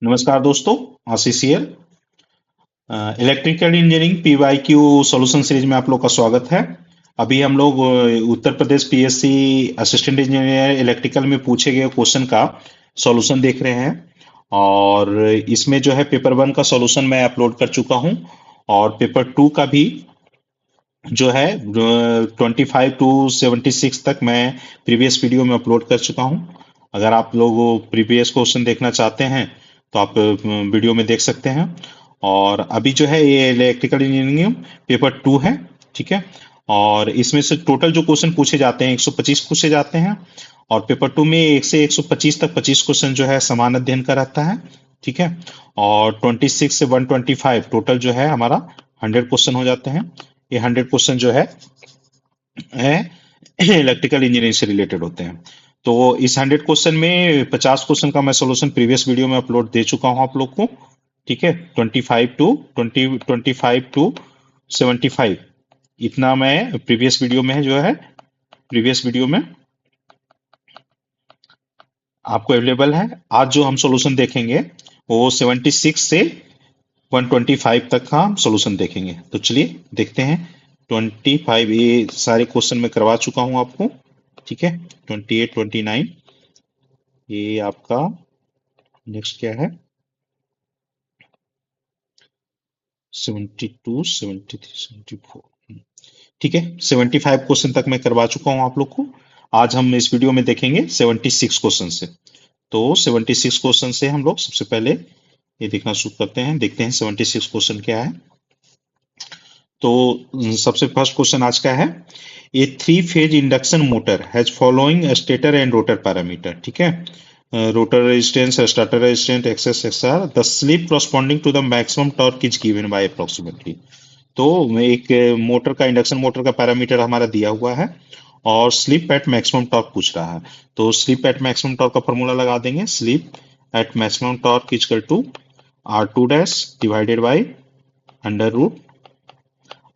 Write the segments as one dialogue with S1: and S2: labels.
S1: नमस्कार दोस्तों, Ashish here. Electrical engineering PYQ solution series में आप लोग का स्वागत है। अभी हम लोग Uttar Pradesh PSC assistant engineer electrical में पूछे गए क्वेश्चन का सॉल्यूशन देख रहे हैं। और इसमें जो है पेपर 1 का सॉल्यूशन मैं अपलोड कर चुका हूं और पेपर 2 का भी जो है 25 टू 76 तक मैं प्रीवियस वीडियो में अपलोड कर चुका हूं। अगर आप लोग प्रीवियस क्वेश्चन देखना चाहते हैं तो आप वीडियो में देख सकते हैं। और अभी जो है ये इलेक्ट्रिकल इंजीनियरिंग पेपर 2 है, ठीक है। और इसमें से टोटल जो क्वेश्चन पूछे जाते हैं 125 पूछे जाते हैं। और पेपर 2 में 1 से 125 तक 25 क्वेश्चन जो है समान अध्ययन का रहता है, ठीक है। और 26 से 125 टोटल जो है हमारा 100 क्वेश्चन हो जाते हैं। ये 100 क्वेश्चन जो है इलेक्ट्रिकल इंजीनियरिंग से रिलेटेड होते हैं। तो इस 100 क्वेश्चन में 50 क्वेश्चन का मैं सॉल्यूशन प्रीवियस वीडियो में अपलोड दे चुका हूं आप लोग को, ठीक है। 25 टू 75 इतना मैं प्रीवियस वीडियो में जो है प्रीवियस वीडियो में आपको अवेलेबल है। आज जो हम सॉल्यूशन देखेंगे वो 76 से 125 तक का हम सॉल्यूशन देखेंगे। तो चलिए देखते हैं। 25 ये सारे क्वेश्चन मैं करवा चुका हूं आपको, ठीक है। 28 29 ये आपका नेक्स्ट क्या है, 72 73 74, ठीक है। 75 क्वेश्चन तक मैं करवा चुका हूं आप लोग को। आज हम इस वीडियो में देखेंगे 76 क्वेश्चन से। तो 76 क्वेश्चन से हम लोग सबसे पहले ये देखना शुरू करते हैं, देखते हैं 76 क्वेश्चन क्या है। तो सबसे फर्स्ट क्वेश्चन आज का है, a 3 phase induction motor has following stator and rotor parameter, ठीक है। Rotor resistance, starter resistance, excess XR, the slip corresponding to the maximum torque is given by approximately. तो एक मोटर का, इंडक्शन मोटर का parameter हमारा दिया हुआ है और स्लिप एट मैक्सिमम टॉर्क पूछ रहा है। तो स्लिप एट मैक्सिमम टॉर्क का फॉर्मूला लगा देंगे। Slip at maximum torque equal to R2 dash divided by under root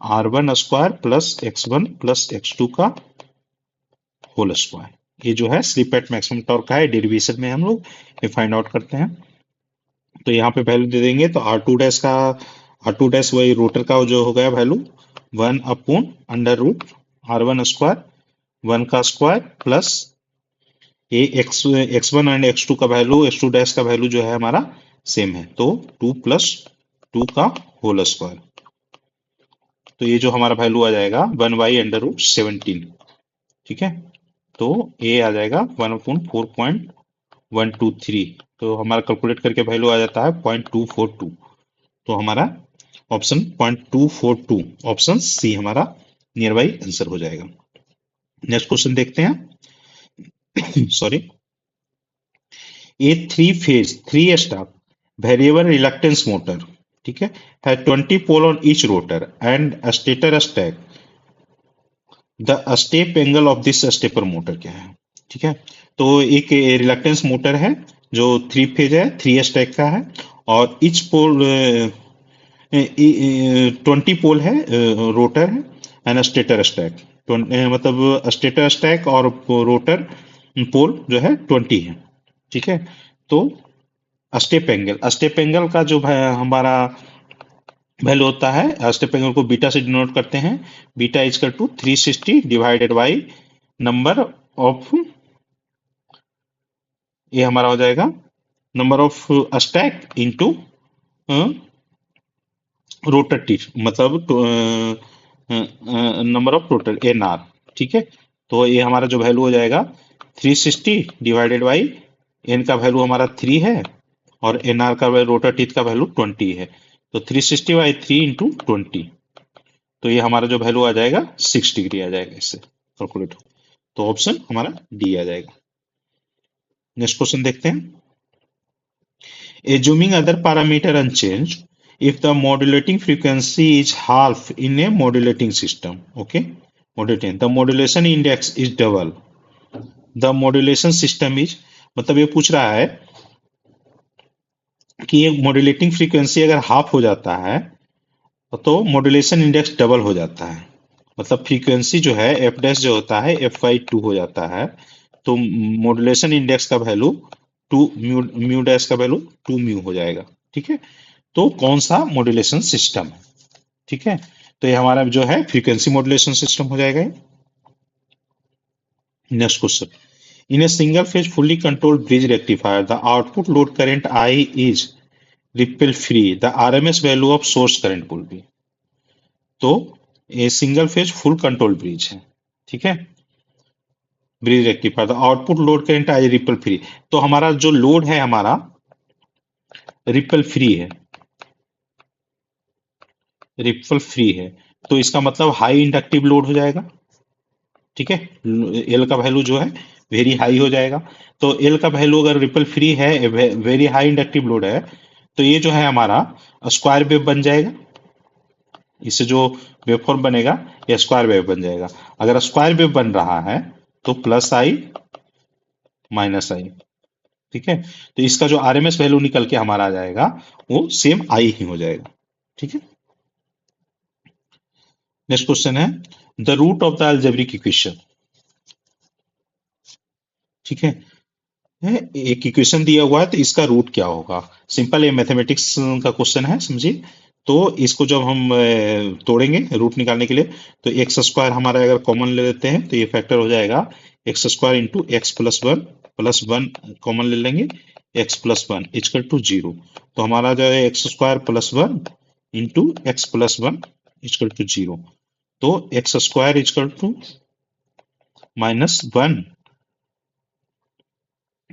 S1: R1 square plus X1 plus X2 का होल स्क्वायर। ये जो है स्लिप एट मैक्सिमम टॉर्क का है, डेरिवेशन में हम लोग ये फाइंड आउट करते हैं। तो यहाँ पे वैल्यू दे देंगे तो R2 डैश वही रोटर का जो हो गया value 1 upon under root R1 square 1 का स्क्वायर प्लस ये X1 एंड X2 का वैल्यू, X2 डैश का वैल्यू जो है हमारा सेम है, तो 2 प्लस 2 का होल स्क्वायर। तो ये जो हमारा वैल्यू आ जाएगा 1 बाई अंडर रूट 17, ठीक है। तो ये आ जाएगा 1/4.123। तो हमारा कैलकुलेट करके वैल्यू आ जाता है 0.242। तो हमारा ऑप्शन 0.242 ऑप्शन सी हमारा नियर बाई आंसर हो जाएगा। नेक्स्ट क्वेश्चन देखते हैं। Sorry, a 3 phase 3 stack variable reluctance motor, ठीक है, है 20 pole on each rotor and stator stack, the step angle of this stepper motor क्या है, ठीक है। तो एक रिलक्टेंस मोटर है जो 3 फेज है, 3 स्टैक का है और ईच पोल 20 पोल है, रोटर है एंड स्टेटर स्टैक, मतलब स्टेटर स्टैक और रोटर पोल जो है 20 है, ठीक है। तो स्टेप एंगल का जो हमारा वैल्यू होता है, स्टेप एंगल को बीटा से डिनोट करते हैं। Beta equal to 360 divided by number of, ये हमारा हो जाएगा number of stack into rotor teeth, मतलब नंबर ऑफ रोटर NR, ठीक है। तो ये हमारा जो वैल्यू हो जाएगा 360 डिवाइडेड बाई एन का वैल्यू हमारा 3 है और NR का रोटर टीथ का वैल्यू 20 है। तो 360 बाई 3 इंटू 20, तो ये हमारा जो वैल्यू आ जाएगा 6 डिग्री आ जाएगा इससे कैलकुलेट हो। तो ऑप्शन हमारा डी आ जाएगा। नेक्स्ट क्वेश्चन देखते हैं। Assuming other parameter unchanged, if the modulating frequency is half in a modulating system, okay, modulating, the modulation index is double, the modulation system is, मतलब ये पूछ रहा है कि ये मॉड्यूलेटिंग फ्रीक्वेंसी अगर हाफ हो जाता है तो मॉड्यूलेशन इंडेक्स डबल हो जाता है। मतलब फ्रीक्वेंसी जो है F डैश जो होता है F/2 हो जाता है। तो मॉड्यूलेशन इंडेक्स का value two mu mu dash का वैल्यू 2 म्यू हो जाएगा। ठीक है, तो कौन सा मॉड्यूलेशन सिस्टम है? ठीक है, तो ये हमारा जो है फ्रीक्वेंसी मॉड्यूलेशन सिस्टम हो जाएगा। Next question, in A single phase fully controlled bridge rectifier the output load current I is ripple free, the RMS value of source current will be. तो ये single phase full control bridge है। ठीक है, bridge rectifier the output load current I ripple free, तो हमारा जो load है हमारा रिपल फ्री है, रिपल फ्री है, तो इसका मतलब हाई इंडक्टिव लोड हो जाएगा। ठीक है, एल का वैल्यू जो है वेरी हाई हो जाएगा। तो एल का वैल्यू अगर रिपल फ्री है, वेरी हाई इंडक्टिव लोड है, तो ये जो है हमारा स्क्वायर वेव बन जाएगा। इससे जो वेवफॉर्म बनेगा ये स्क्वायर वेव बन जाएगा। अगर स्क्वायर वेव बन रहा है तो प्लस आई माइनस आई। ठीक है, तो इसका जो आरएमएस वैल्यू निकल के हमारा आ जाएगा वो सेम आई ही हो जाएगा। ठीक है, नेक्स्ट क्वेश्चन है the root of the algebraic equation. ठीक है, एक इक्वेशन दिया हुआ है तो इसका रूट क्या होगा। सिंपल, ये मैथमेटिक्स का क्वेश्चन है, समझिए। तो इसको जब हम तोड़ेंगे रूट निकालने के लिए, तो एक्स स्क्वायर हमारा अगर कॉमन ले लेते हैं तो ये फैक्टर हो जाएगा x square into x plus one common ले लेंगे, x plus one equal to 0। तो हमारा जो है x square plus one into x plus one equal to 0। तो एक्स स्क्वायर इजकल टू -1,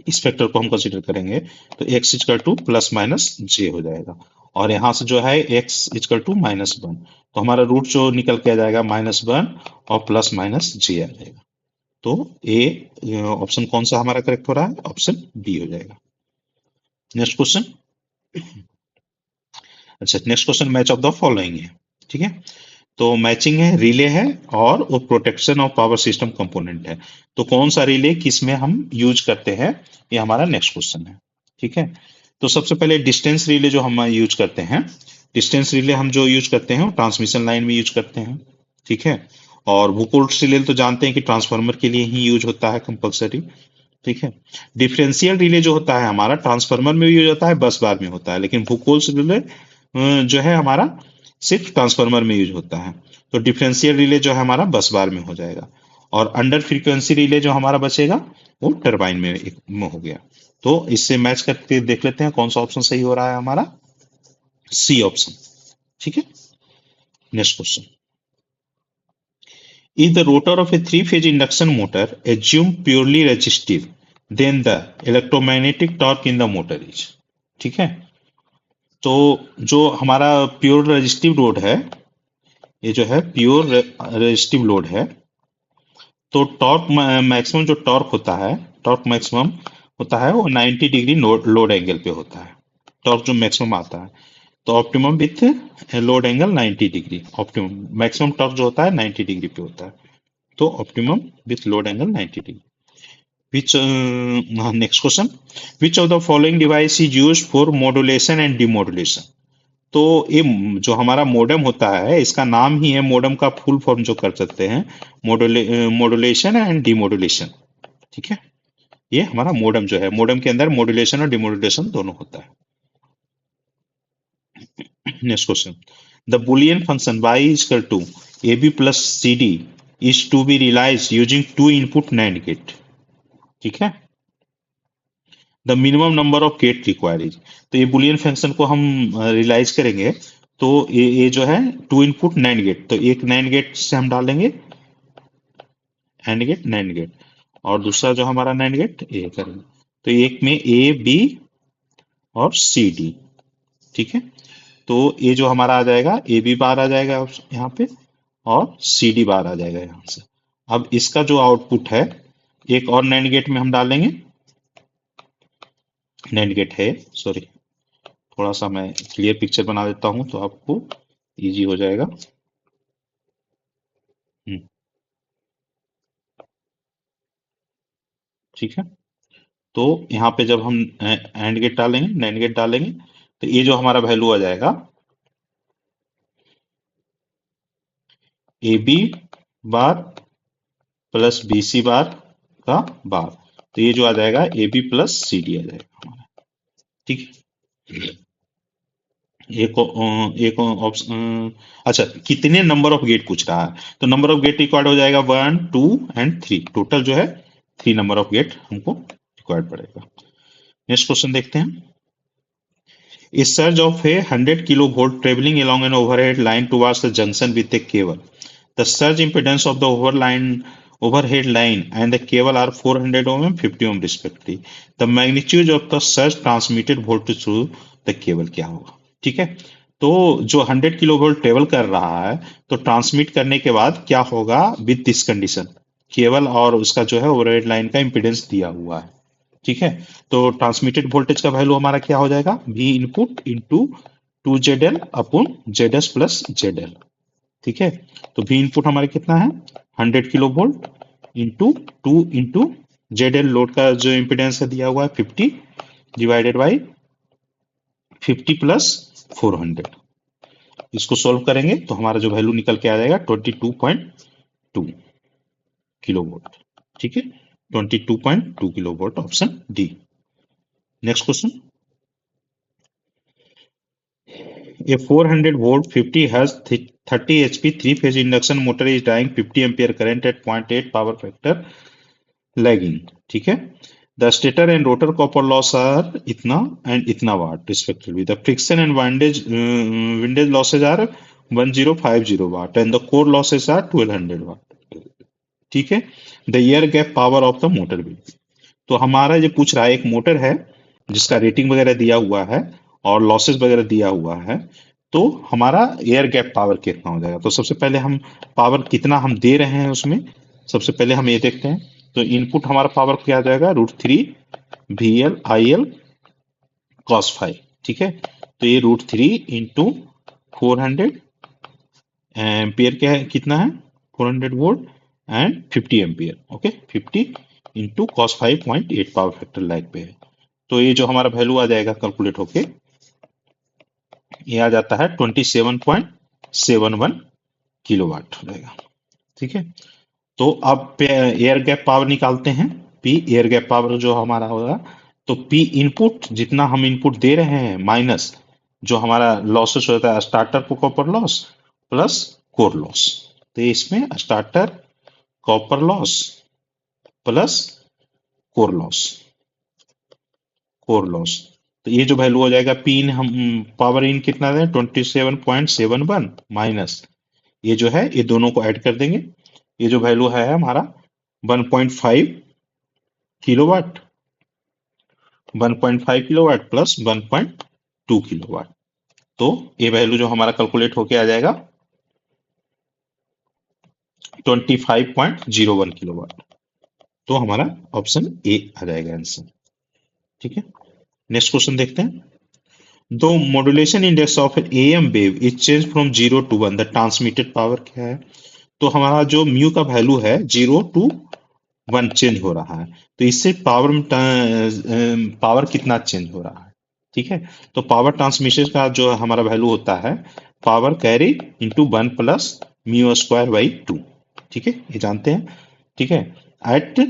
S1: इस फैक्टर को हम कंसीडर करेंगे तो x equal to plus minus J हो जाएगा, और यहाँ से जो है x इजकल टू -1, तो हमारा रूट जो निकल के आ जाएगा -1 और प्लस माइनस जे आ जाएगा। तो ए ऑप्शन कौन सा हमारा करेक्ट हो रहा है? ऑप्शन बी हो जाएगा। नेक्स्ट क्वेश्चन, अच्छा next question match of the following है। ठीक है, तो मैचिंग है, रिले है, और वो protection of power system component है। तो कौन सा रिले किस में हम यूज करते हैं, ये हमारा नेक्स्ट क्वेश्चन है। ठीक है, तो सबसे पहले डिस्टेंस रिले जो हम यूज करते हैं, डिस्टेंस रिले हम जो यूज करते हैं वो ट्रांसमिशन लाइन में यूज करते हैं। ठीक है, और वुकोल्ट रिले तो जानते हैं कि ट्रांसफार्मर के लिए ही यूज होता है कंपलसरी। ठीक है, डिफरेंशियल रिले जो होता है हमारा ट्रांसफार्मर में भी यूज होता है, बस बार में होता है, लेकिन वुकोल्ट रिले जो है हमारा सिर्फ ट्रांसफार्मर में यूज होता है। तो डिफरेंशियल रिले जो है हमारा बस बार में हो जाएगा, और अंडर फ्रीक्वेंसी रिले जो हमारा बचेगा वो टरबाइन में हो गया। तो इससे मैच करके देख लेते हैं कौन सा ऑप्शन सही हो रहा है हमारा, सी ऑप्शन। ठीक है, next question, if the rotor of a 3 phase induction motor assume purely resistive then the electromagnetic torque in the motor is. ठीक है, तो जो हमारा प्योर रेजिस्टिव लोड है, ये जो है प्योर रेजिस्टिव लोड है, तो टॉर्क मैक्सिमम जो टॉर्क होता है, टॉर्क मैक्सिमम होता है वो 90 डिग्री लोड एंगल पे होता है। टॉर्क जो मैक्सिमम आता है, तो optimum with load angle 90 degree, optimum maximum torque जो होता है 90 डिग्री पे होता है। तो optimum with load angle 90 degree. Which next question, which of the following device is used for modulation and demodulation. तो ये जो हमारा मोडेम होता है, इसका नाम ही है मोडेम का फुल फॉर्म जो कर सकते हैं, मॉड्यूलेशन एंड डिमॉड्यूलेशन। ठीक है, ये हमारा मोडेम जो है, मोडेम के अंदर मॉड्यूलेशन और डिमॉड्यूलेशन दोनों होता है। Next question, the Boolean function y is equal to ab plus cd is to be realized using 2 input NAND gate। ठीक है, the minimum number of gate required is, तो ये बुलियन फंक्शन को हम रियलाइज करेंगे, तो ये जो है 2 input NAND गेट, तो एक NAND गेट से हम डालेंगे AND गेट NAND गेट, और दूसरा जो हमारा NAND गेट ए करेंगे, तो एक में ए बी और सी डी। ठीक है, तो ये जो हमारा आ जाएगा ए बी बार आ जाएगा यहाँ पे, और सी डी बार आ जाएगा यहाँ से। अब इसका जो आउटपुट है एक और NAND गेट में हम डालेंगे, NAND गेट है, सॉरी, थोड़ा सा मैं क्लियर पिक्चर बना देता हूं तो आपको इजी हो जाएगा। ठीक है, तो यहाँ पे जब हम एंड गेट डालेंगे, नैंड गेट डालेंगे, तो ये जो हमारा वैल्यू आ जाएगा A B bar plus B C bar का बार, तो ये जो आ जाएगा A B plus C D आ जाएगा हमारा। ठीक है, एक ऑप्शन। अच्छा, कितने नंबर ऑफ गेट पूछ रहा है, तो नंबर ऑफ गेट रिक्वायर्ड हो जाएगा 1 2 एंड 3, टोटल जो है 3 नंबर ऑफ गेट हमको रिक्वायर्ड पड़ेगा। नेक्स्ट क्वेश्चन देखते हैं। A surge of a 100 kilovolt traveling along an overhead line towards the junction with a cable. The surge impedance of the overhead line and the cable are 400 ohm and 50 ohm respectively. The magnitude of the surge transmitted voltage through the cable क्या होगा? ठीक है, तो जो 100 kilo volt travel कर रहा है, तो ट्रांसमिट करने के बाद क्या होगा विद दिस कंडीशन, केबल और उसका जो है ओवरहेड लाइन का इंपीडेंस दिया हुआ है। ठीक है, तो ट्रांसमिटेड वोल्टेज का वैल्यू हमारा क्या हो जाएगा, we input into 2ZL upon ZS plus ZL। ठीक है, तो वी इनपुट हमारे कितना है 100 kilo volt into 2 into ZL load का जो इम्पिडेंस है दिया हुआ है 50 डिवाइडेड बाई 50 प्लस 400। इसको सॉल्व करेंगे तो हमारा जो वैल्यू निकल के आ जाएगा 22.2 किलो वोल्ट। ठीक है, 22.2 kilo volt, option D. Next question. A 400 volt 50 Hz 30 HP three phase induction motor is drawing 50 ampere current at 0.8 power factor lagging. ठीक है, the stator and rotor copper loss are इतना and इतना watt respectively. The friction and windage losses are 1050 watt and the core losses are 1200 watt. ठीक है, the air gap power of the motor will be। तो हमारा ये पूछ रहा है एक मोटर है जिसका रेटिंग वगैरह दिया हुआ है और लॉसेस वगैरह दिया हुआ है, तो हमारा एयर गैप पावर कितना हो जाएगा। तो सबसे पहले हम पावर कितना हम दे रहे हैं उसमें, सबसे पहले हम ये देखते हैं। तो इनपुट हमारा पावर क्या आ जाएगा √3 VL IL cos फाइव। ठीक है, तो ये √3 इंटू 400 एम्पियर क्या है, कितना है 400 volt and 50 ampere. Okay, 50 into cos 5.8 power factor lag पे है। तो ये जो हमारा वैल्यू आ जाएगा कैलकुलेट होके, ये आ जाता है 27.71 किलोवाट हो जाएगा। ठीक है, तो अब एयर गैप पावर निकालते हैं। पी एयर गैप पावर जो हमारा होगा, तो पी इनपुट जितना हम इनपुट दे रहे हैं माइनस जो हमारा लॉसेस होता है starter copper loss plus core loss. तो इसमें starter copper loss plus core loss, तो ये जो वैल्यू हो जाएगा पी इन, हम पावर इन कितना दें 27.71 माइनस ये जो है ये दोनों को ऐड कर देंगे। ये जो वैल्यू है हमारा 1.5 किलोवाट, 1.5 किलोवाट प्लस 1.2 किलोवाट। तो ये वैल्यू जो हमारा कैलकुलेट होके आ जाएगा 25.01 किलोवाट। तो हमारा ऑप्शन ए आ जाएगा आंसर। ठीक है, नेक्स्ट क्वेश्चन देखते हैं। दो modulation index of AM wave is change from 0 to 1, the transmitted power क्या है। तो हमारा जो म्यू का वैल्यू है 0 to 1 चेंज हो रहा है, तो इससे पावर कितना चेंज हो रहा है। ठीक है, तो पावर ट्रांसमिशन का जो हमारा वैल्यू होता है power carry into 1 plus mu square by 2। ठीक है, ये जानते हैं। ठीक है, एट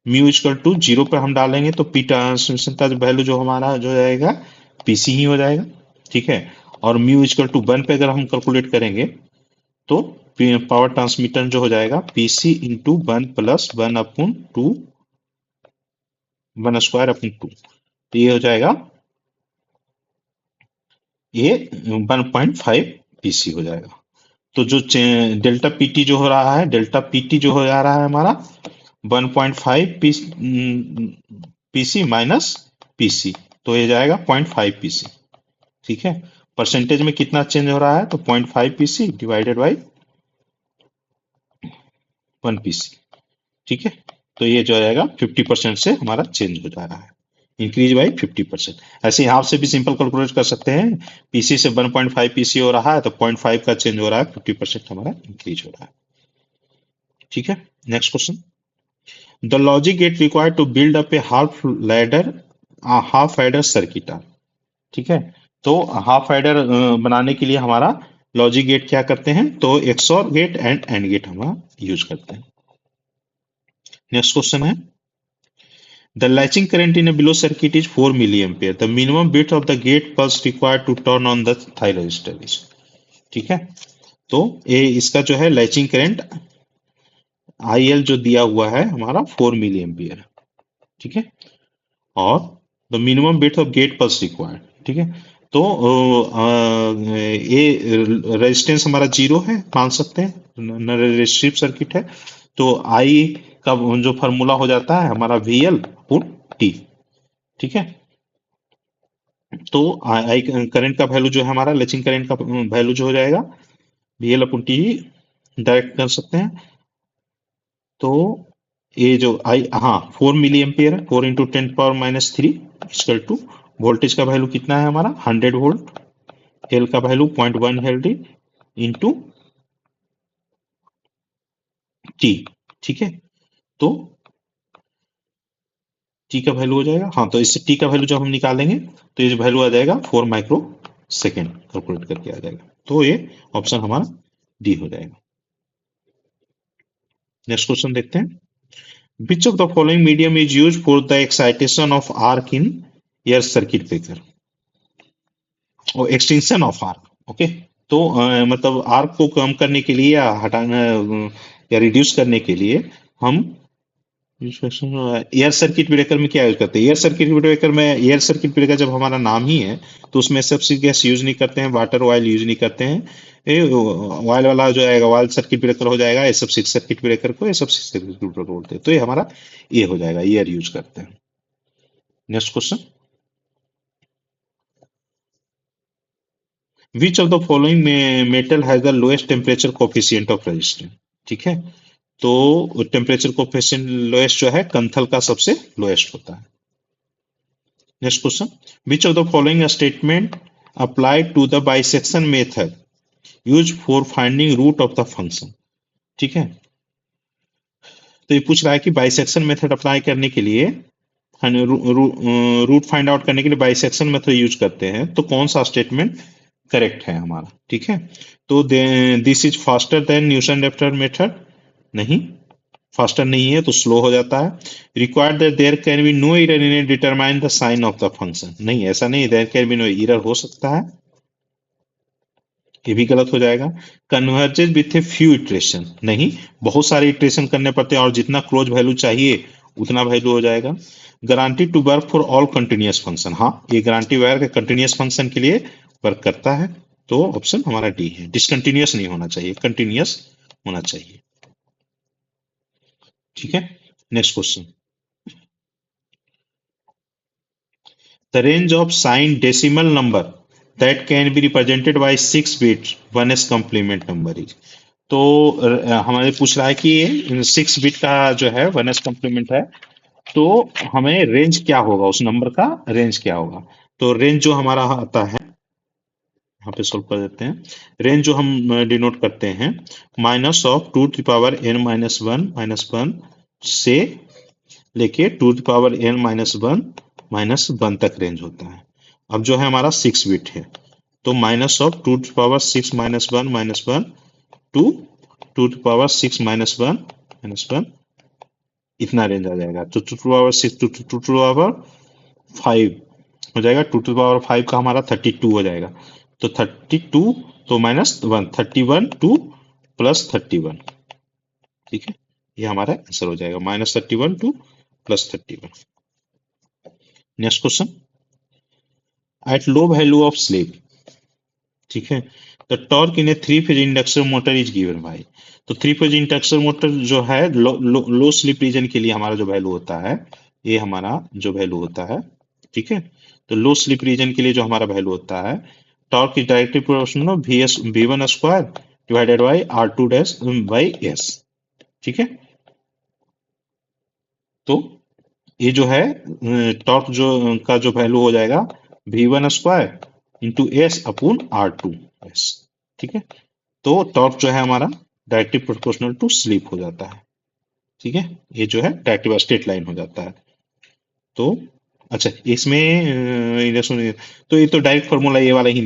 S1: म्यू इक्वल टू 0 पर हम डालेंगे तो पी ट्रांसमिशन का वैल्यू जो हमारा जो जाएगा पीसी ही हो जाएगा। ठीक है, और म्यू इक्वल टू 1 पे अगर हम कैलकुलेट करेंगे तो पावर ट्रांसमिटर जो हो जाएगा PC into 1 plus 1 upon 2 1 square upon 2। तो ये हो जाएगा ये 1.5 पीसी हो जाएगा। तो जो डेल्टा पीटी जो हो रहा है, डेल्टा पीटी जो हो जा रहा है हमारा 1.5 पीसी माइनस पीसी, तो ये जाएगा 0.5 पीसी। ठीक है, परसेंटेज में कितना चेंज हो रहा है, तो 0.5 पीसी डिवाइडेड बाई 1 पीसी। ठीक है, तो ये जो आएगा 50% से हमारा चेंज हो जा रहा है, इंक्रीज बाई 50%। ऐसे यहाँ से भी सिंपल कैलकुलेट कर सकते हैं, पीसी से 1.5 पीसी हो रहा है तो 0.5 का चेंज हो रहा है, 50% हमारा इंक्रीज हो रहा है। ठीक है, next question. The logic gate required to build up a half adder circuit. ठीक है, तो हाफ एडर बनाने के लिए हमारा लॉजिक गेट क्या करते हैं, तो एक्सऑर गेट एंड गेट हम यूज करते हैं। नेक्स्ट क्वेश्चन है, the latching current in a below circuit is 4 milliampere. The minimum bit of the gate pulse required to turn on the thigh resistor is. ठीक है, तो ये इसका जो है लैचिंग करंट IL जो दिया हुआ है हमारा 4 मिली एम्पियर, ठीक है, और the minimum bit of gate pulse required, ठीक है। तो ये रेजिस्टेंस हमारा जीरो है मान सकते हैं, रेजिस्टिव सर्किट है, तो आई का जो फार्मूला हो जाता है हमारा VL पुट टी, ठीक है। तो आई करंट का वैल्यू जो है हमारा लैचिंग करंट का वैल्यू जो हो जाएगा VL अपन टी डायरेक्ट कर सकते हैं। तो ये जो आई, हाँ 4 मिली एम्पियर है, 4 इंटू 10⁻³ इक्वल टू वोल्टेज का वैल्यू कितना है हमारा 100 वोल्ट, एल का वैल्यू 0.1 हेनरी इंटू टी, ठीक है। तो टी का वैल्यू हो जाएगा, हाँ तो इससे टी का वैल्यू जब हम निकालेंगे तो ये जो वैल्यू आ जाएगा 4 माइक्रो सेकेंड कैलकुलेट करके आ जाएगा। तो ये ऑप्शन हमारा डी हो जाएगा। नेक्स्ट क्वेश्चन देखते हैं, विच of the following medium is use for the excitation of arc in air circuit breaker और एक्सटेंशन ऑफ आर्क, ओके। तो मतलब आर्क को कम करने के लिए या हटाना या रिड्यूस करने के लिए हम एयर सर्किट ब्रेकर में क्या यूज करते हैं, एयर सर्किट ब्रेकर में, एयर सर्किट ब्रेकर जब हमारा नाम ही है तो उसमें सबसे गैस यूज नहीं करते हैं, वाटर ऑयल यूज नहीं करते हैं, ऑयल वाला जो आएगा ऑयल सर्किट ब्रेकर हो जाएगा, ये सब सर्किट ब्रेकर को ये सब सर्किट ब्रेकर बोलते हैं, तो ये हमारा ये हो जाएगा, एयर यूज करते हैं। Next question, which of the following metal has the lowest temperature coefficient of resistance, ठीक है। तो टेम्परेचर कोफिशिएंट लोएस्ट जो है कंथल का सबसे लोएस्ट होता है। Next question, which of the following statement applied to the bisection method use for finding root of the function, ठीक है। तो ये पूछ रहा है कि बाइसेक्शन मेथड अप्लाई करने के लिए रूट फाइंड आउट करने के लिए बाइसेक्शन मेथड यूज करते हैं, तो कौन सा स्टेटमेंट करेक्ट है हमारा, ठीक है। तो this is faster than Newton Raphson method, नहीं फास्टर नहीं है तो स्लो हो जाता है। Required that there can be no error in determine the sign of the function, नहीं ऐसा नहीं, there can be no error हो सकता है, ये भी गलत हो जाएगा। Converges with a few iteration, नहीं बहुत सारे इटरेशन करने पड़ते हैं और जितना क्लोज वैल्यू चाहिए उतना वैल्यू हो जाएगा। Guarantee to work for all continuous function, हाँ ये गारंटी वर्क कंटिन्यूअस फंक्शन के लिए वर्क करता है, तो ऑप्शन हमारा डी है, डिसकंटिन्यूअस नहीं होना चाहिए, कंटिन्यूअस होना चाहिए, ठीक है। Next question, the range of sign decimal number that can be represented by 6 bits 1s complement number is, तो हमारे पूछ रहा है कि 6 बिट का जो है 1s कॉम्प्लीमेंट है, तो हमें रेंज क्या होगा, उस नंबर का रेंज क्या होगा। तो रेंज जो हमारा आता है यहाँ पे सोल्व कर देते हैं, रेंज जो हम डिनोट करते हैं -2n-1 से लेके 2n-1 तक रेंज होता है। अब जो है हमारा 6 बिट है, तो -2n-6 टू 2n-6 इतना रेंज आ जाएगा, तो 2n-6 टू 2n-5 हो जाएगा, 2n-5 का हमारा 32 हो जाएगा, तो 32 तो -1 31 टू +31, ठीक है, ये हमारा आंसर हो जाएगा -31 to +31। Next question, at low value of slip, ठीक है, the torque in a 3 phase induction motor is given by, तो 3 फेज इंडक्शन मोटर जो है लो स्लिप रीजन के लिए हमारा जो वैल्यू होता है, ये हमारा जो वैल्यू होता है, ठीक है। तो लो स्लिप रीजन के लिए जो हमारा वैल्यू होता है, torque is directly proportional of V1 square divided by R2 dash by S, ठीक है। तो ये जो है टॉर्क जो का जो वैल्यू हो जाएगा V1 square into S upon R2 S, ठीक है। तो टॉर्क जो है हमारा डायरेक्टली प्रोपोर्शनल टू स्लिप हो जाता है, ठीक है, ये जो है डायरेक्टली स्ट्रेट लाइन हो जाता है। तो अच्छा इसमें तो ये तो डायरेक्ट फॉर्मूला ये वाला ही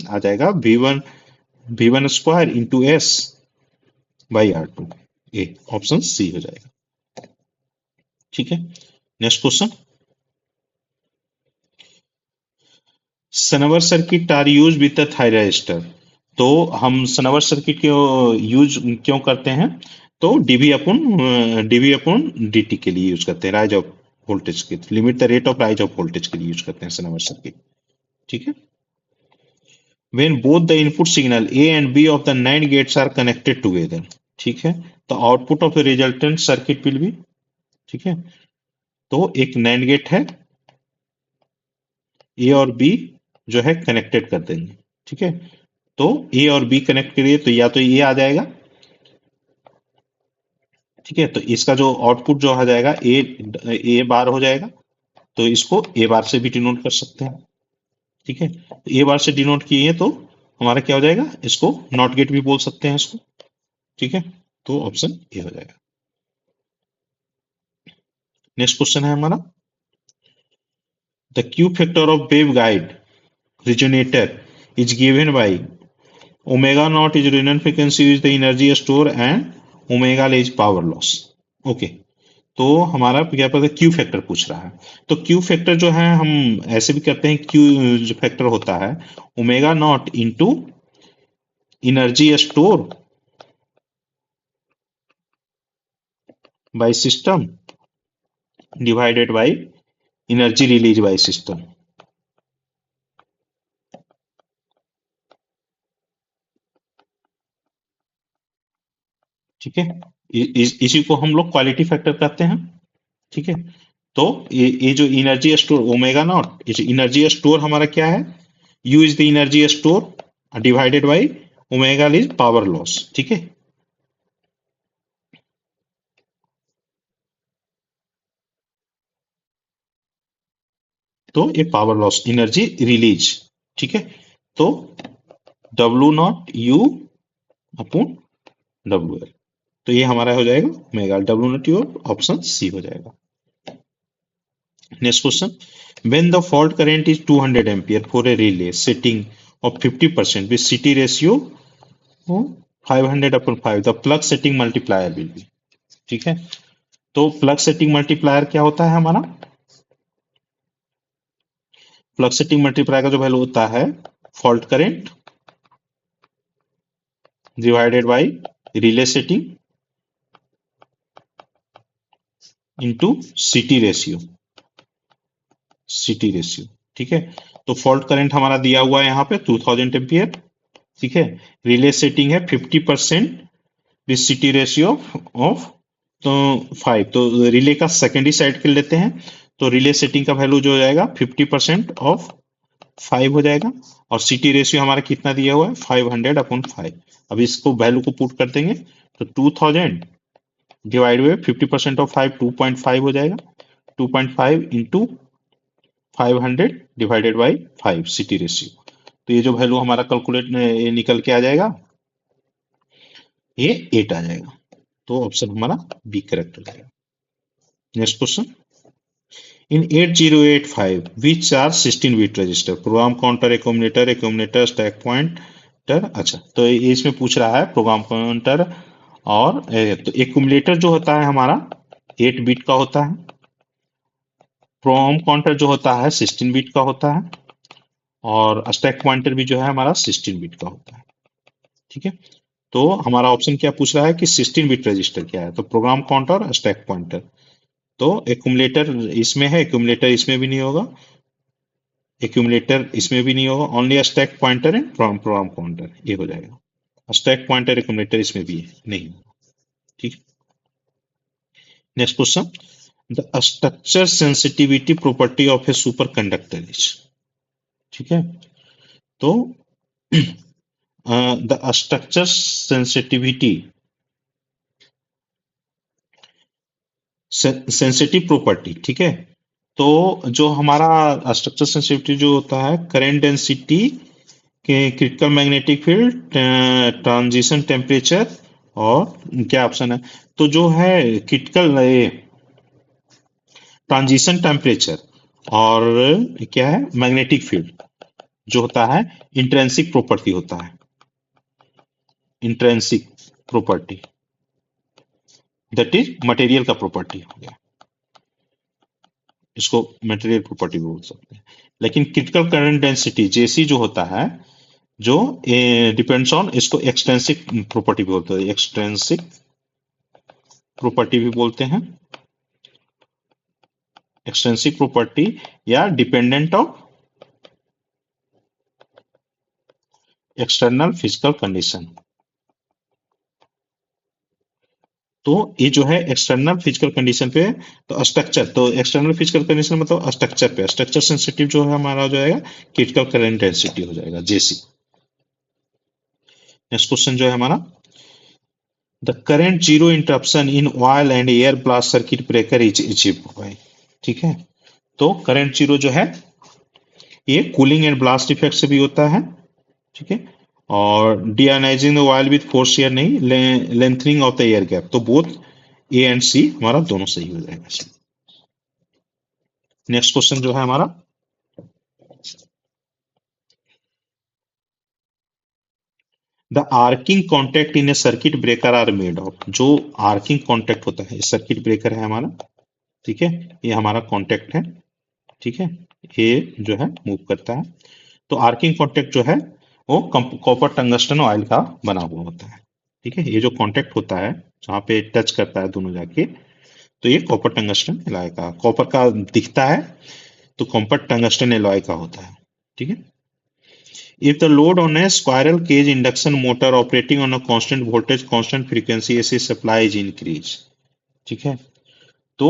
S1: आ जाएगा, V1 square into S by R2, ये ऑप्शन सी हो जाएगा, ठीक है। Next question, snubber circuit are use with the thyristor. तो हम सनवर सर्किट को यूज क्यों करते हैं? तो डीवी अपन डीटी के लिए यूज करते हैं, राइज ऑफ वोल्टेज के, limit the rate of rise of voltage के लिए यूज करते हैं सनवर सर्किट। ठीक है। when both the input signal A and B of the NAND gates are connected together, ठीक है, तो output of the resultant circuit will be, ठीक है, तो एक NAND गेट है, ए और बी जो है कनेक्टेड कर देंगे। ठीक है, तो ए और बी कनेक्ट करिए तो या तो ये आ जाएगा, ठीक है, तो इसका जो आउटपुट जो आ जाएगा ए बार हो जाएगा, तो इसको ए बार से भी डिनोट कर सकते हैं। ठीक है, तो ए बार से डिनोट किए तो हमारा क्या हो जाएगा, इसको नॉट गेट भी बोल सकते हैं इसको। ठीक है, तो ऑप्शन ए हो जाएगा। नेक्स्ट क्वेश्चन है हमारा, the Q factor of waveguide resonator is given by omega naught is resonant frequency is the energy store and omega is power loss। Okay, तो हमारा क्या पता क्यू फैक्टर पूछ रहा है, तो क्यू फैक्टर जो है हम ऐसे भी करते हैं, क्यू जो फैक्टर होता है omega naught into energy store by system divided by energy release by system. ठीक है, इसी को हम लोग क्वालिटी फैक्टर कहते हैं। ठीक है, तो ये जो energy store omega naught, energy store हमारा क्या है, you is the energy store divided by omega is power loss. ठीक है, तो ये पावर लॉस एनर्जी रिलीज। ठीक है, तो W naught U upon W L, तो ये हमारा हो जाएगा omega W naught U, option C हो जाएगा। Next question, when the fault current is 200 ampere for a relay setting of 50% with CT ratio 500 upon 5, the plug setting multiplier will be। ठीक है, तो प्लग सेटिंग मल्टीप्लायर क्या होता है हमारा, plug setting multiplier का जो वैल्यू होता है fault current divided by relay setting into सीटी रेशियो, सीटी रेशियो। ठीक है, तो फॉल्ट करंट हमारा दिया हुआ है यहाँ पे 2000 एम्पियर। ठीक है, रिले सेटिंग है 50% विद सीटी रेशियो ऑफ तो 5, तो रिले का सेकेंडरी साइड के लेते हैं, तो रिले सेटिंग का वैल्यू जो हो जाएगा 50% ऑफ 5 हो जाएगा, और सीटी रेशियो हमारा कितना दिया हुआ है 500 अपॉन 5। अब इसको वैल्यू को पुट कर देंगे तो 2000 डिवाइड बाई 50% ऑफ 5 2.5 हो जाएगा, 2.5 इंटू 500 डिवाइडेड बाई 5 सीटी रेशियो, तो ये जो वैल्यू हमारा कैलकुलेट निकल के आ जाएगा, ये 8 आ जाएगा, तो ऑप्शन हमारा बी करेक्ट हो जाएगा। Next question, in 8085 which are 16 bit register, program counter, accumulator, stack pointer. अच्छा, तो ये इसमें पूछ रहा है प्रोग्राम काउंटर और तो एक्यूमुलेटर जो होता है हमारा 8 बिट का होता है, प्रोग्राम काउंटर जो होता है 16 बिट का होता है, और स्टैक पॉइंटर भी जो है हमारा 16 बिट का होता है। ठीक है, तो हमारा ऑप्शन क्या पूछ रहा है कि 16 बिट रजिस्टर क्या है, तो प्रोग्राम काउंटर और स्टैक पॉइंटर, तो एक्यूमुलेटर इसमें है, एक्यूमुलेटर इसमें भी नहीं होगा, एक्यूमुलेटर इसमें भी नहीं होगा, only stack pointer and program counter, ये हो जाएगा, स्टैक पॉइंटर एक्यूमुलेटर इसमें भी है नहीं। ठीक, next question, the structure sensitivity property of A super conductor is. ठीक है, तो the structure sensitivity sensitive property, ठीक है, तो जो हमारा स्ट्रक्चर सेंसिटिविटी जो होता है करंट डेंसिटी के critical magnetic field transition temperature और क्या ऑप्शन है, तो जो है क्रिटिकल ट्रांजिशन टेम्परेचर और क्या है मैग्नेटिक फील्ड जो होता है इंट्रेंसिक प्रॉपर्टी होता है, intrinsic property that is material का प्रॉपर्टी हो गया। इसको मटेरियल प्रॉपर्टी बोल सकते हैं। लेकिन क्रिटिकल करंट डेंसिटी जेसी जो होता है, जो डिपेंड्स ऑन, इसको एक्सट्रिंसिक प्रॉपर्टी बोलते हैं, एक्सट्रिंसिक प्रॉपर्टी भी बोलते हैं, एक्सट्रिंसिक प्रॉपर्टी या dependent of external physical condition. तो ये जो है एक्सटर्नल फिजिकल कंडीशन पे, तो स्ट्रक्चर, तो एक्सटर्नल फिजिकल कंडीशन मतलब स्ट्रक्चर पे, स्ट्रक्चर सेंसिटिव जो है हमारा हो जाएगा क्रिटिकल करंट डेंसिटी हो जाएगा जेसी। नेक्स्ट क्वेश्चन जो है हमारा, the current zero interruption in oil and air blast circuit breaker is achieved by. ठीक है, तो करंट जीरो जो है ये कूलिंग एंड ब्लास्ट इफेक्ट से भी होता है। ठीक है, और deionizing the oil with force air नहीं, lengthening of the air gap, तो बोथ ए एंड सी हमारा दोनों सही हो जाएगा। नेक्स्ट क्वेश्चन जो है हमारा, the arcing contact in a circuit breaker are made of. जो आर्किंग कॉन्टेक्ट होता है, सर्किट ब्रेकर है हमारा, ठीक है, ये हमारा कॉन्टेक्ट है। ठीक है, ये जो है मूव करता है, तो आर्किंग कॉन्टेक्ट जो है वो कॉपर टंगस्टन ऑयल का बना हुआ होता है। ठीक है, ये जो कॉन्टेक्ट होता है जहाँ पे टच करता है दोनों जाके, तो ये कॉपर टंगस्टन एलॉय का, कॉपर का दिखता है तो कॉपर टंगस्टन एलॉय का होता है। ठीक है, if the load on a squirrel cage induction motor operating on a constant voltage constant frequency AC supply is increase। ठीक है, तो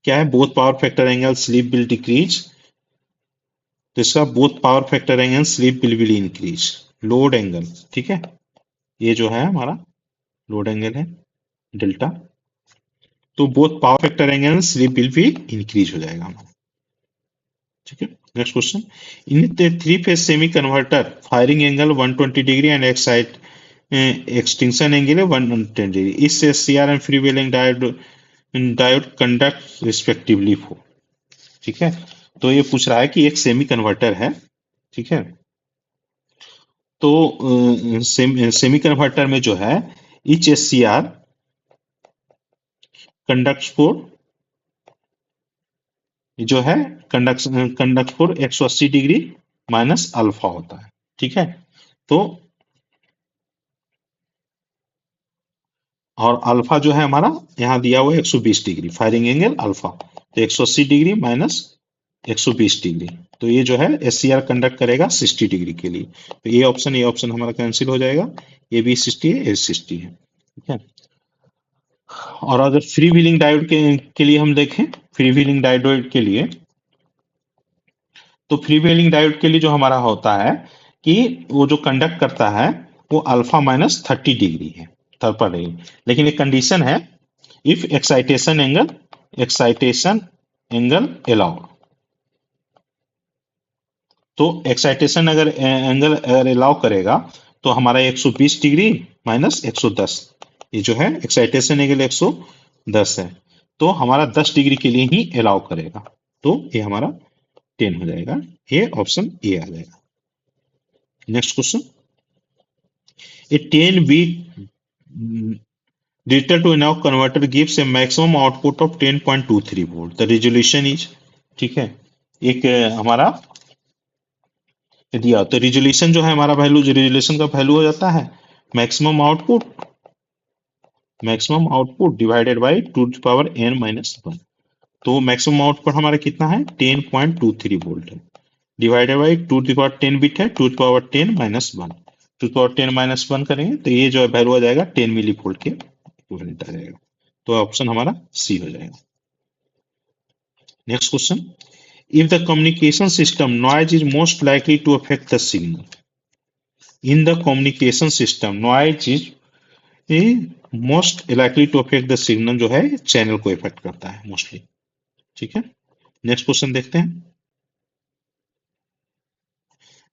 S1: क्या है, both power factor angle slip will decrease, तो इसका both power factor angle slip will increase, load angle. ठीक है, ये जो है हमारा लोड एंगल है डेल्टा, तो both power factor angle slip will भी इंक्रीज हो जाएगा हमारा। ठीक है, next question, in three phase semi converter firing angle 120 degree and excite extinction angle है 110 डिग्री, इससे SCR and free wheeling diode conduct respectively for. ठीक है, तो ये पूछ रहा है कि एक सेमी कन्वर्टर है। ठीक है, तो सेमी कन्वर्टर में जो है इच एससीआर कंडक्ट फॉर, जो है conduct for 180 degree minus alpha होता है। ठीक है, तो और अल्फा जो है हमारा यहाँ दिया हुआ है 120 डिग्री फायरिंग एंगल अल्फा, तो 180 डिग्री माइनस 120 डिग्री, तो ये जो है एससीआर कंडक्ट करेगा 60 डिग्री के लिए, तो ये ऑप्शन हमारा कैंसिल हो जाएगा, ये भी 60 है, ये 60 है। ठीक है, और अगर फ्री व्हीलिंग डायोड के लिए हम देखें, फ्री व्हीलिंग डायोड के लिए, तो फ्री व्हीलिंग डायोड के लिए जो हमारा होता है कि वो जो कंडक्ट करता है वो अल्फा माइनस 30 डिग्री है पर डिग्री, लेकिन एक कंडीशन है, इफ एक्साइटेशन एंगल अलाउड, तो एक्साइटेशन अगर एंगल अगर अलाउ करेगा तो हमारा 120 डिग्री माइनस 110, ये जो है एक्साइटेशन एंगल 110 है, तो हमारा 10 डिग्री के लिए ही अलाउ करेगा, तो ये हमारा 10 हो जाएगा, ये ऑप्शन ए आ जाएगा। Next question, a 10 bit digital to analog converter gives a maximum output of 10.23 volt, the resolution is। ठीक है, एक हमारा दिया, तो रिजोल्यूशन जो है हमारा वैल्यू, रिजोल्यूशन का वैल्यू हो जाता है maximum output divided by 2n-1, तो मैक्सिमम आउटपुट हमारा कितना है 10.23 वोल्ट है, डिवाइडेड बाय 2 बिट है 2n-1, 2n-1 करेंगे तो ये जो है वैल्यू आ जाएगा 10 मिली वोल्ट के इक्विवेलेंट आ जाएगा, तो ऑप्शन हमारा सी हो जाएगा। Next question, if the communication system noise is most likely to affect the signal, in the communication system noise is most likely to affect the signal, जो है चैनल को effect करता है मोस्टली। ठीक है, नेक्स्ट क्वेश्चन देखते हैं,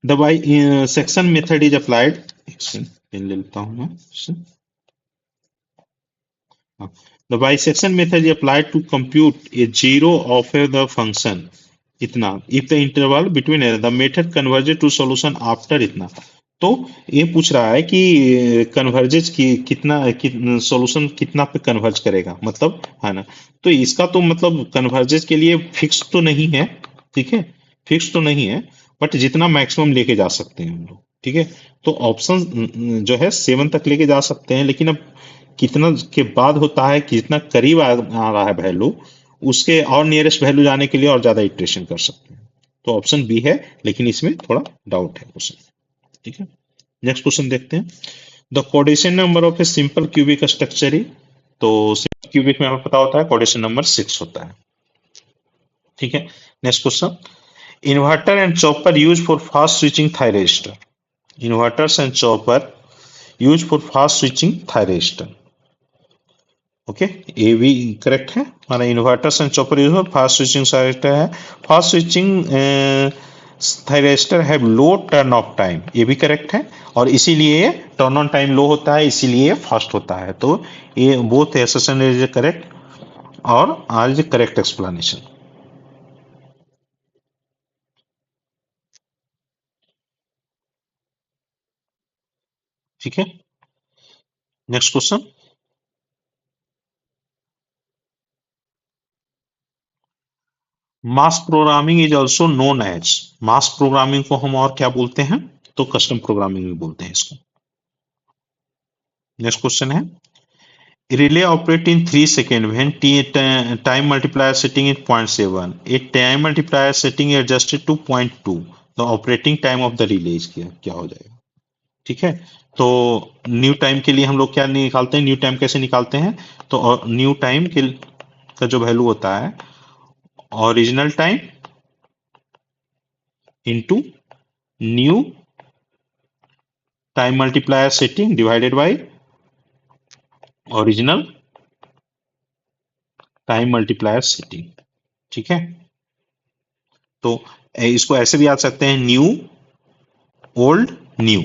S1: the bisection method is applied, pen ले लेता हूं मैं, the bisection method is applied to compute a zero of the function इतना, if the interval between the method converges to solution after इतना, तो ये पूछ रहा है कि कन्वर्जेज की सॉल्यूशन कितना पे कन्वर्ज करेगा, मतलब है ना। तो इसका तो मतलब कन्वर्जेज के लिए फिक्स तो नहीं है, ठीक है, फिक्स तो नहीं है, बट जितना मैक्सिमम लेके जा सकते हैं हम लोग, ठीक है। तो ऑप्शन जो है 7 तक लेके जा सकते हैं, लेकिन अब कितना के बाद होता है, कितना करीब आ रहा है वैल्यू, उसके और नियरेस्ट वैल्यू जाने के लिए और ज्यादा इटरेशन कर सकते हैं। तो ऑप्शन बी है, लेकिन इसमें थोड़ा डाउट है क्वेश्चन, ठीक है। नेक्स्ट क्वेश्चन देखते हैं। The coordination number of a simple cubic structure ही, तो सिंपल क्यूबिक में हमें पता होता है कोऑर्डिनेशन नंबर 6 होता है, ठीक है। Next question, inverter and chopper use for fast switching thyristor, inverters and chopper use for fast switching thyristor, okay, ये भी करेक्ट है हमारा। Inverters and chopper use for fast switching thyristor है। Fast switching thyristor have low turn off time, ये भी correct है, और इसीलिए टर्न ऑन टाइम लो होता है, इसीलिए फास्ट होता है। तो ये बोथ एसेशन इज करेक्ट और आर इज करेक्ट एक्सप्लेनेशन, ठीक है। Next question, mask programming is also known as, mask programming को हम और क्या बोलते हैं, तो कस्टम प्रोग्रामिंग भी बोलते हैं इसको। नेक्स्ट क्वेश्चन है, relay operate in 3 seconds when time multiplier setting is 0.7. A time multiplier setting is adjusted to 0.2. The operating time of the relay is क्या हो जाएगा, ठीक है। तो न्यू टाइम के लिए हम लोग क्या निकालते हैं, न्यू टाइम कैसे निकालते हैं, तो न्यू टाइम के का जो वैल्यू होता है original time into new time multiplier setting divided by original time multiplier setting, ठीक है। तो इसको ऐसे भी याद सकते हैं, न्यू ओल्ड न्यू,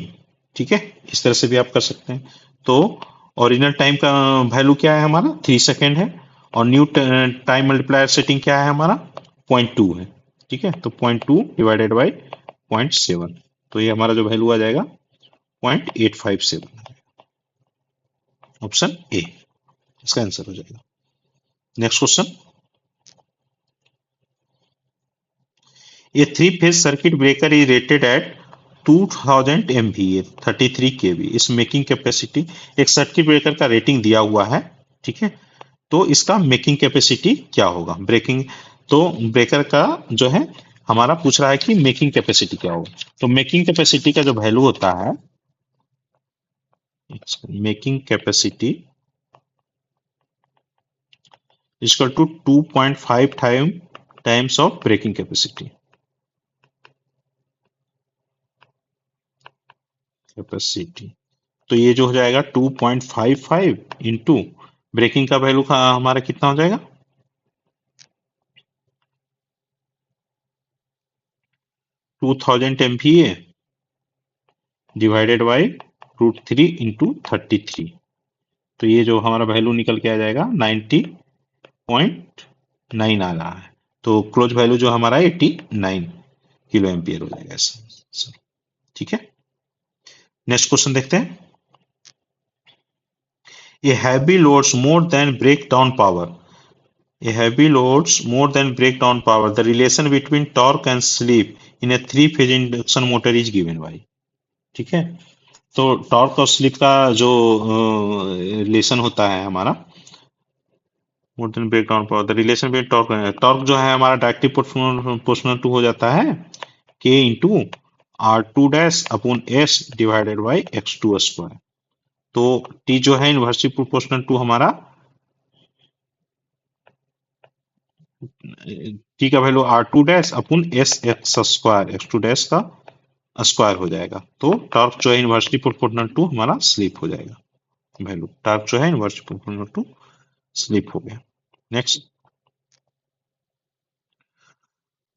S1: ठीक है, इस तरह से भी आप कर सकते हैं। तो ओरिजिनल टाइम का वैल्यू क्या है हमारा 3 सेकेंड है, और न्यू टाइम मल्टीप्लायर सेटिंग क्या है हमारा 0.2 है, ठीक है। तो 0.2 डिवाइडेड बाई 0.7, तो ये हमारा जो वैल्यू आ जाएगा 0.857, ऑप्शन ए इसका आंसर हो जाएगा। Next question, a 3-phase circuit breaker is rated at 2000 MVA 33 kV इस मेकिंग कैपेसिटी, एक सर्किट ब्रेकर का रेटिंग दिया हुआ है, ठीक है। तो इसका मेकिंग कैपेसिटी क्या होगा, ब्रेकिंग, तो ब्रेकर का जो है हमारा पूछ रहा है कि मेकिंग कैपेसिटी क्या होगा। तो मेकिंग कैपेसिटी का जो वैल्यू होता है, making capacity equal to 2.5 times of breaking capacity, तो ये जो हो जाएगा 2.55 इंटू ब्रेकिंग का वैल्यू हमारा कितना हो जाएगा 2000 MVA डिवाइडेड बाई √3 इंटू 33, तो ये जो हमारा वैल्यू निकल के आ जाएगा 90.9 आ रहा है। तो क्लोज वैल्यू जो हमारा 89 किलो एम्पियर हो जाएगा सर, ठीक है। नेक्स्ट क्वेश्चन देखते हैं, a heavy loads more than break down power, a heavy loads more than breakdown power, the relation between torque and slip in a 3-phase induction motor is given by, ठीक है। तो torque और slip का जो relation होता है हमारा more than breakdown power, the relation between torque, torque जो है हमारा डायरेक्टली प्रोपोर्शनल टू हो जाता है के into R2 upon S divided by x2 square. तो टी जो है इनवर्सली प्रोपोर्शनल टू हमारा टी का value R2 upon S x square, x2 का स्क्वायर हो जाएगा। तो टॉर्क जो है इनवर्सली प्रोपोर्शनल टू हमारा स्लिप हो जाएगा, वैल्यू टॉर्क जो है इनवर्सली प्रोपोर्शनल टू स्लिप हो गया। Next,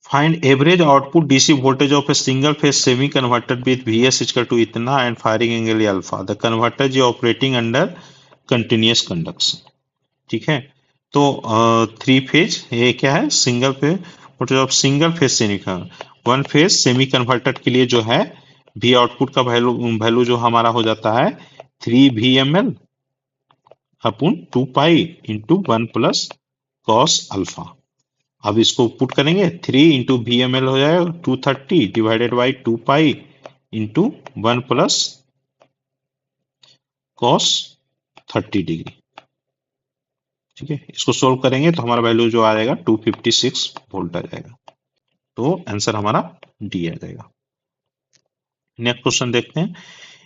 S1: find average output DC voltage of a single phase semi converter with VS equal to इतना and firing angle alpha, the converter is operating under continuous conduction, ठीक है। तो 3 phase, ये क्या है single phase voltage of single phase semi, one phase semi converter के लिए जो है V आउटपुट का वैल्यू जो हमारा हो जाता है 3 VML अपन 2 pi into 1 plus cos alpha. अब इसको पुट करेंगे 3 इंटू VML हो जाएगा 230 divided by 2 pi into 1 plus cos 30 degree. ठीक है, इसको सोल्व करेंगे तो हमारा वैल्यू जो आ जाएगा 256 वोल्ट आ जाएगा। तो आंसर हमारा डी आ जाएगा। नेक्स्ट क्वेश्चन देखते हैं।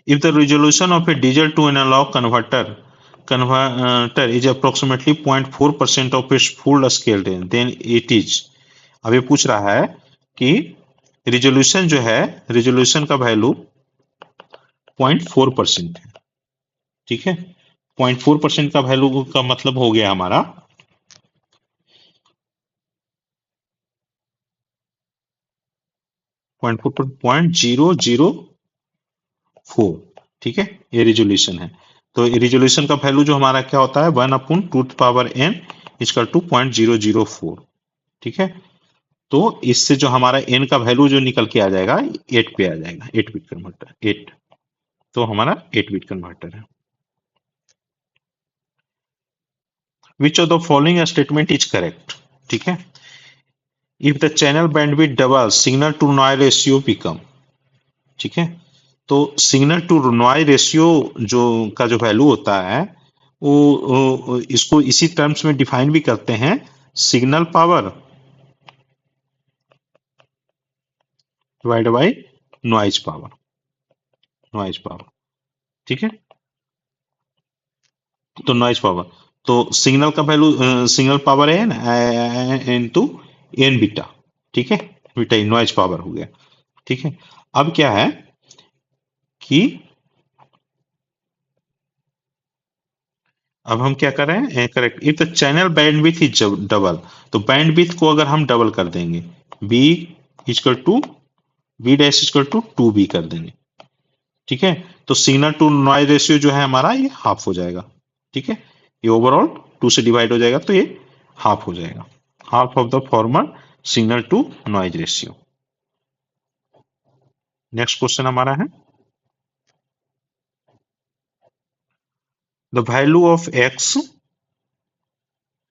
S1: If the resolution of a digital to analog converter is approximately 0.4% of its full scale range then it is. अब ये पूछ रहा है कि रिजोल्यूशन जो है, रिजोल्यूशन का वैल्यू 0.4% है। ठीक है, 0.4% का वैल्यू का मतलब हो गया हमारा 0.004। ठीक है, ये रिजोल्यूशन है। तो रिजोल्यूशन का वैल्यू जो हमारा क्या होता है 1/2n इक्वल टू 0.004। ठीक है, तो इससे जो हमारा n का वैल्यू जो निकल के आ जाएगा 8 पे आ जाएगा, 8 बिट कन्वर्टर 8। तो हमारा 8 बिट कन्वर्टर है। Which of the following statement is correct. ठीक है, if the channel bandwidth double signal to noise ratio become. ठीक है, तो सिग्नल टू नॉइज रेशियो जो का जो वैल्यू होता है वो इसको इसी टर्म्स में डिफाइन भी करते हैं, signal power divide by noise power, noise power. ठीक है, तो नॉइज पावर, तो सिग्नल का वैल्यू सिग्नल पावर है n इनटू n बीटा। ठीक है, बीटा नॉइज पावर हो गया। ठीक है, अब क्या है कि अब हम क्या कर रहे हैं, correct, if the channel bandwidth is double, तो बैंडविड्थ को अगर हम डबल कर देंगे b equal to b dash equal to 2b कर देंगे। ठीक है, तो सिग्नल टू नॉइज रेशियो जो है हमारा ये हाफ हो जाएगा। ठीक है, ये ओवरऑल 2 से डिवाइड हो जाएगा तो ये हाफ हो जाएगा, half of the former signal to noise ratio. Next question हमारा है द वैल्यू ऑफ x,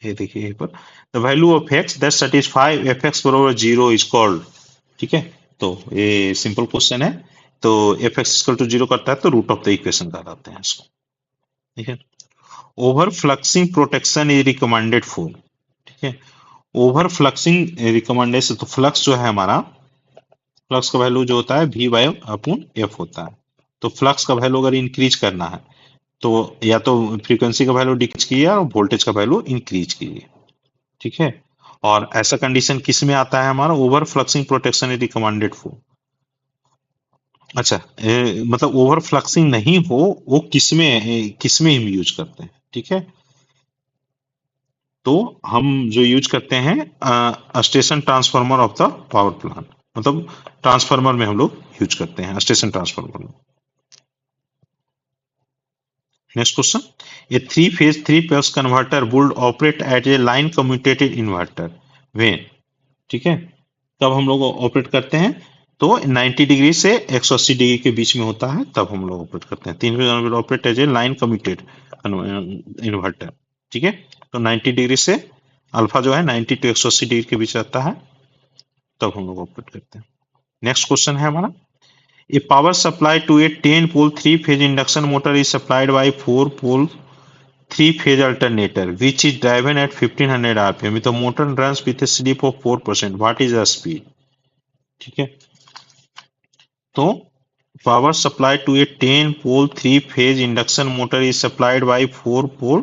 S1: ये देखिए यहीं पर, the value of x that satisfy fx बराबर 0 इज कॉल्ड। ठीक है, तो ये सिंपल क्वेश्चन है, तो fx इक्वल टू 0 करता है तो रूट ऑफ द इक्वेशन कहलाते हैं इसको। ठीक है, over fluxing protection is recommended for. ठीक है, ओवर फ्लक्सिंग रिकमेंडेशन, तो फ्लक्स जो है हमारा, फ्लक्स का वैल्यू जो होता है V/F होता है। तो फ्लक्स का वैल्यू अगर इंक्रीज करना है तो या तो फ्रीक्वेंसी का वैल्यू डिक्रीज कीजिए और वोल्टेज का वैल्यू इंक्रीज कीजिए। ठीक है, और ऐसा कंडीशन किस में आता है हमारा, over fluxing protection is recommended for. अच्छा, मतलब ओवर फ्लक्सिंग नहीं हो वो किस में हम यूज करते हैं। ठीक है, तो हम जो यूज करते हैं station transformer of the power plant, मतलब ट्रांसफार्मर में हम लोग यूज करते हैं, स्टेशन ट्रांसफार्मर में। Next question, a 3-phase 3-pulse converter would operate at a line commutated inverter when. ठीक है, तब हम लोग ऑपरेट करते हैं तो 90 डिग्री से 180 डिग्री के बीच में होता है, तब हम लोग ऑपरेट करते हैं। 3-phase operate as a line commutated inverter. ठीक है, तो 90 डिग्री से अल्फा जो है 90 to 180 डिग्री के बीच रहता है, तब हम लोग ऑपरेट करते हैं। नेक्स्ट क्वेश्चन है हमारा, a power supply to a 10 pole 3-phase induction motor is supplied by 4 pole 3-phase alternator which is driven at 1500 rpm with the motor runs with a slip of 4%. What is the speed? ठीक है, तो power supply to a 10 pole 3-phase induction motor is supplied by 4 pole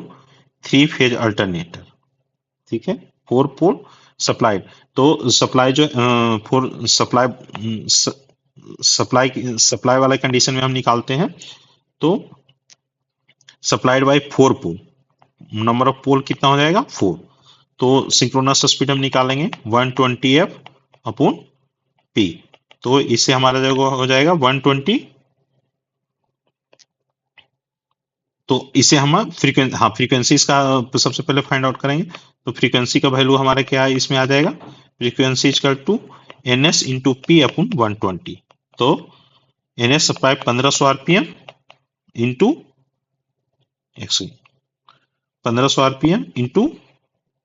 S1: 3-phase alternator। ठीक है, 4 pole supplied, तो supply जो four supply supply वाले condition में हम निकालते हैं, तो supplied by 4 pole, number of pole कितना हो जाएगा 4, तो सिंक्रोनस स्पीड हम निकालेंगे 120F अपॉन P, तो इससे हमारा जगह हो जाएगा 120। तो इसे हम फ्रीक्वेंसी इसका सबसे पहले फाइंड आउट करेंगे, तो फ्रीक्वेंसी का वैल्यू हमारा क्या है इसमें आ जाएगा, frequency equal to NS into P upon 120। तो NS supply 1500 RPM into 1500 RPM into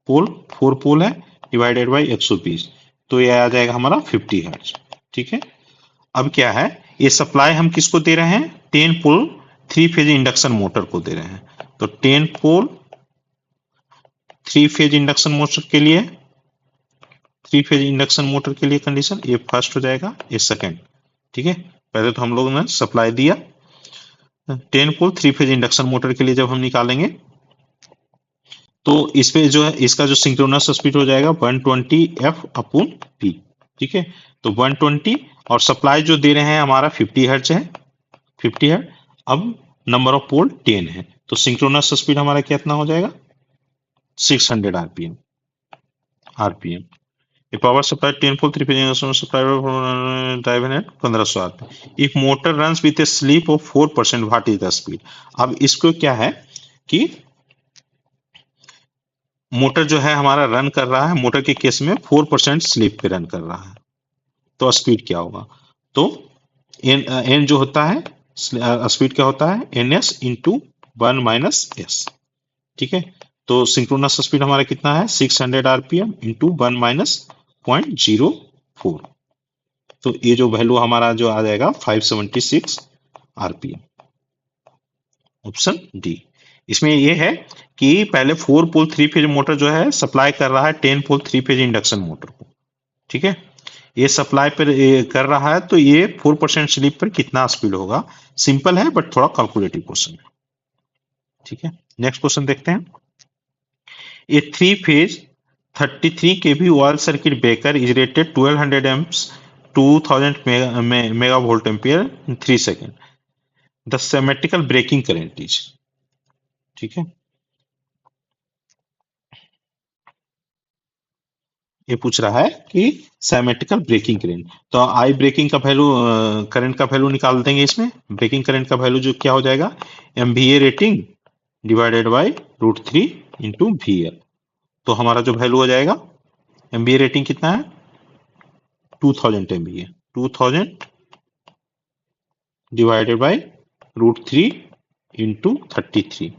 S1: pole 4 pole है डिवाइडेड बाई 120, तो ये आ जाएगा हमारा 50 हर्ट्ज। ठीक है, अब क्या है, ये सप्लाई हम किसको दे रहे हैं, 10 पोल 3 फेज इंडक्शन मोटर को दे रहे हैं। तो 10 पोल 3 फेज इंडक्शन मोटर के लिए, 3 फेज इंडक्शन मोटर के लिए कंडीशन ये फर्स्ट हो जाएगा, ये सेकंड। ठीक है, पहले तो हम लोगों ने सप्लाई दिया 10 पोल 3 फेज इंडक्शन मोटर के लिए, जब हम निकालेंगे तो इसमें जो है इसका जो सिंक्रोनस स्पीड हो जाएगा 120 एफ अपॉन पी। ठीक है, तो 120 और सप्लाई जो दे रहे हैं हमारा 50 हर्ट्ज है, 50 हर्ट्ज। अब नंबर ऑफ पोल 10 है, तो सिंक्रोनस स्पीड हमारा कितना हो जाएगा 600 RPM. A power supply 10 pole 3 phase induction supply driven at 1500 rpm. If motor runs with a slip of 4%, what is the speed? अब इसको क्या है कि मोटर जो है हमारा रन कर रहा है, मोटर के केस में 4% स्लिप पे रन कर रहा है, तो स्पीड क्या होगा, तो एन जो होता है स्पीड क्या होता है N S into 1 minus S. ठीक है, तो सिंक्रोनस स्पीड हमारा कितना है 600 आरपीएम इंटू 1 माइनस 0.04, तो ये जो वैल्यू हमारा जो आ जाएगा 576 आरपीएम, ऑप्शन डी। इसमें ये है कि पहले 4 पोल 3 फेज मोटर जो है सप्लाई कर रहा है 10 पोल 3 फेज इंडक्शन मोटर को। ठीक है, ये सप्लाई पर कर रहा है, तो ये 4% स्लिप पर कितना स्पीड होगा, सिंपल है बट थोड़ा कैलकुलेटिव क्वेश्चन है। ठीक है, नेक्स्ट क्वेश्चन देखते हैं। ए 3 phase 33 kV oil circuit breaker is rated 1200 amps 2000 mega volt ampere in 3 seconds. The symmetrical breaking current is, ठीक है, ये पूछ रहा है कि साइमेट्रिकल ब्रेकिंग करंट, तो आई ब्रेकिंग का वैल्यू करंट का वैल्यू निकाल देंगे। इसमें ब्रेकिंग करंट का वैल्यू जो क्या हो जाएगा MVA rating divided by √3 into VL, तो हमारा जो वैल्यू हो जाएगा एमवीए रेटिंग कितना है 2000 एमवीए, 2000 डिवाइडेड बाय √3 इंटू 33,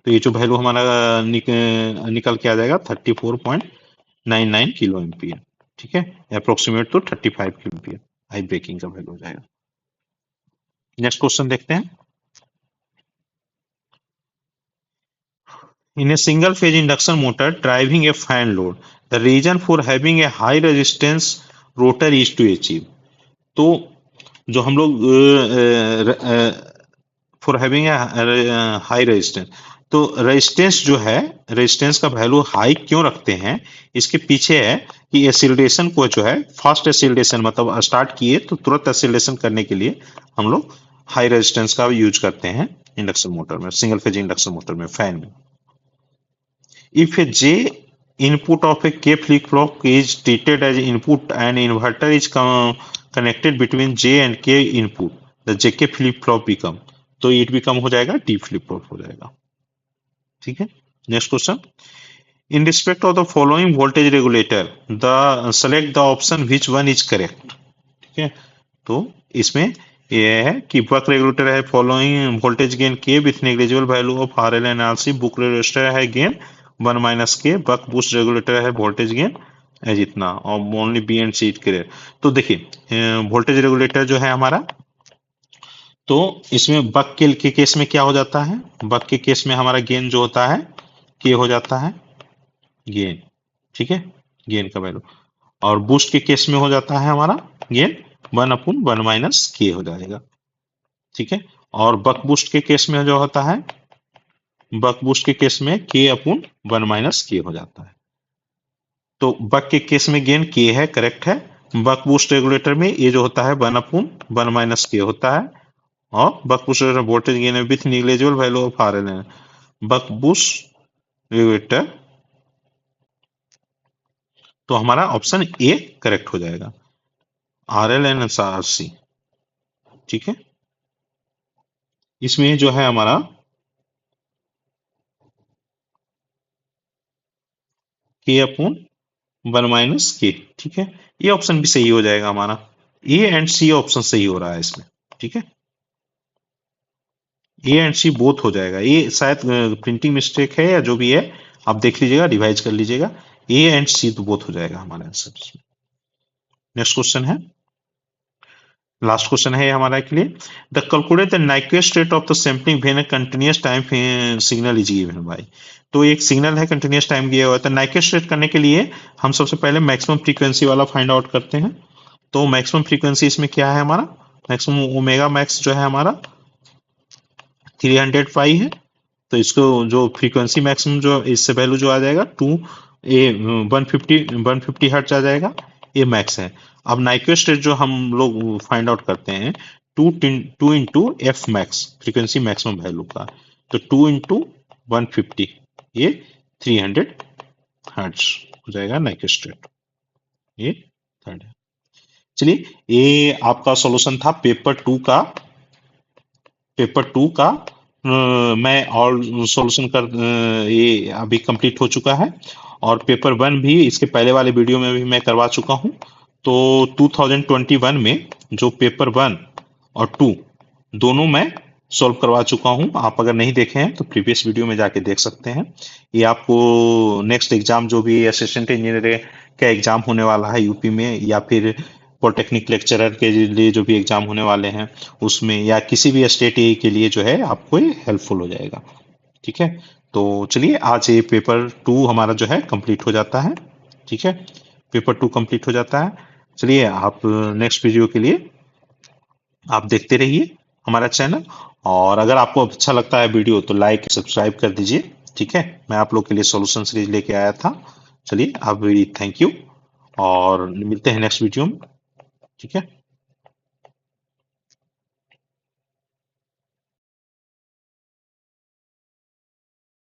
S1: तो ये जो वैल्यू हमारा निकल के आ जाएगा 34.99 किलो एम्पियर। ठीक है, अप्रोक्सीमेट तो 35 किलो एम्पियर हाई ब्रेकिंग का वैल्यू हो जाएगा। नेक्स्ट क्वेश्चन देखते हैं। In a single phase induction motor driving a fan load, the reason for having a high resistance rotor is to achieve, तो जो हम लोग फॉर हैविंग हाई रेजिस्टेंस, तो रेजिस्टेंस जो है रेजिस्टेंस का वैल्यू हाई क्यों रखते हैं, इसके पीछे है कि एसिलेशन को जो है फास्ट एसिलेशन मतलब स्टार्ट किए तो तुरंत एसिलेशन करने के लिए हम लोग हाई रेजिस्टेंस का यूज करते हैं इंडक्शन मोटर में, सिंगल फेज इंडक्शन मोटर में, फैन में। If a J input of a K flip-flop is treated as input and inverter is connected between J and K input, the JK flip-flop become, तो it become हो जाएगा D flip-flop हो जाएगा। ठीक है, next question. In respect of the following voltage regulator, the select the option which one is correct। ठीक है, तो इसमें यह है कि बक रेगुलेटर है following voltage gain K with negligible value of R L and R C, buck regulator है gain 1 minus K, buck boost regulator है वोल्टेज गेन एज इतना, और only B and C clear. तो देखिए voltage regulator जो है हमारा, तो इसमें बक के केस में क्या हो जाता है, बक के केस में हमारा गेन जो होता है के हो जाता है गेन। ठीक है, गेन का वैल्यू, और बूस्ट के केस में हो जाता है हमारा गेन 1/1 माइनस के हो जाएगा। ठीक है, और बक बूस्ट के केस में जो होता है, बक बूस्ट के केस में K/1 माइनस के हो जाता है। तो बक के केस में गेन के है, करेक्ट है। बक बूस्ट रेगुलेटर में ये जो होता है 1/1 माइनस के होता है, और buck boost voltage gain with negligible value of R L है। बक बूस्ट रेगुलेटर, तो हमारा ऑप्शन ए करेक्ट हो जाएगा, R L and R C. ठीक है, इसमें जो है हमारा K/1 माइनस के। ठीक है, ये ऑप्शन भी सही हो जाएगा हमारा, ए एंड सी ऑप्शन सही हो रहा है इसमें। ठीक है, ए एंड सी बोथ हो जाएगा। ये शायद प्रिंटिंग मिस्टेक है या जो भी है, आप देख लीजिएगा, रिवाइज कर लीजिएगा। ए एंड सी तो बोथ हो जाएगा हमारा आंसर। नेक्स्ट क्वेश्चन है, लास्ट क्वेश्चन है हमारा के लिए। The calculate the Nyquist rate of the sampling when a continuous time signal is given by. तो एक सिग्नल है, कंटिन्यूअस टाइम दिया हुआ है, तो नाइक्वेस्ट रेट करने के लिए हम सबसे पहले मैक्सिमम फ्रीक्वेंसी वाला फाइंड आउट करते हैं। तो मैक्सिमम फ्रीक्वेंसी इसमें क्या है हमारा, मैक्सिमम ओमेगा मैक्स जो है हमारा 300 पाई है। तो इसको जो फ्रीक्वेंसी मैक्सिमम जो इससे वैल्यू जो आ जाएगा 150 हर्ट्ज आ जाएगा, ये मैक्स है। अब नाइक्वेस्ट रेट जो हम लोग फाइंड आउट करते हैं, two into F max, frequency maximum value का, तो 2 इंटू 150, ये 300 हर्ट्ज हो जाएगा नाइक्वेस्ट रेट। ये थर्ड है। चलिए, ये आपका सॉल्यूशन था पेपर टू का। मैं और सॉल्यूशन कर ये अभी कंप्लीट हो चुका है, और पेपर वन भी इसके पहले वाले वीडियो में भी मैं करवा चुका हूं। तो 2021 में जो पेपर वन और टू दोनों मैं सॉल्व करवा चुका हूं। आप अगर नहीं देखे हैं तो प्रीवियस वीडियो में जाके देख सकते हैं। ये आपको नेक्स्ट एग्जाम जो भी असिस्टेंट इंजीनियर का एग्जाम होने वाला है यूपी में, या फिर पॉलिटेक्निक लेक्चरर के लिए जो भी एग्जाम होने वाले हैं उसमें, या किसी भी स्टेट के लिए जो है आपको ये हेल्पफुल हो जाएगा। ठीक है, तो चलिए आज ये पेपर टू हमारा जो है कंप्लीट हो जाता है। ठीक है, पेपर टू कंप्लीट हो जाता है। चलिए, आप नेक्स्ट वीडियो के लिए आप देखते रहिए हमारा चैनल, और अगर आपको अच्छा लगता है वीडियो तो लाइक सब्सक्राइब कर दीजिए। ठीक है, मैं आप लोग के लिए सॉल्यूशन सीरीज लेके आया था। चलिए, अब थैंक यू, और मिलते हैं नेक्स्ट वीडियो में। ठीक है।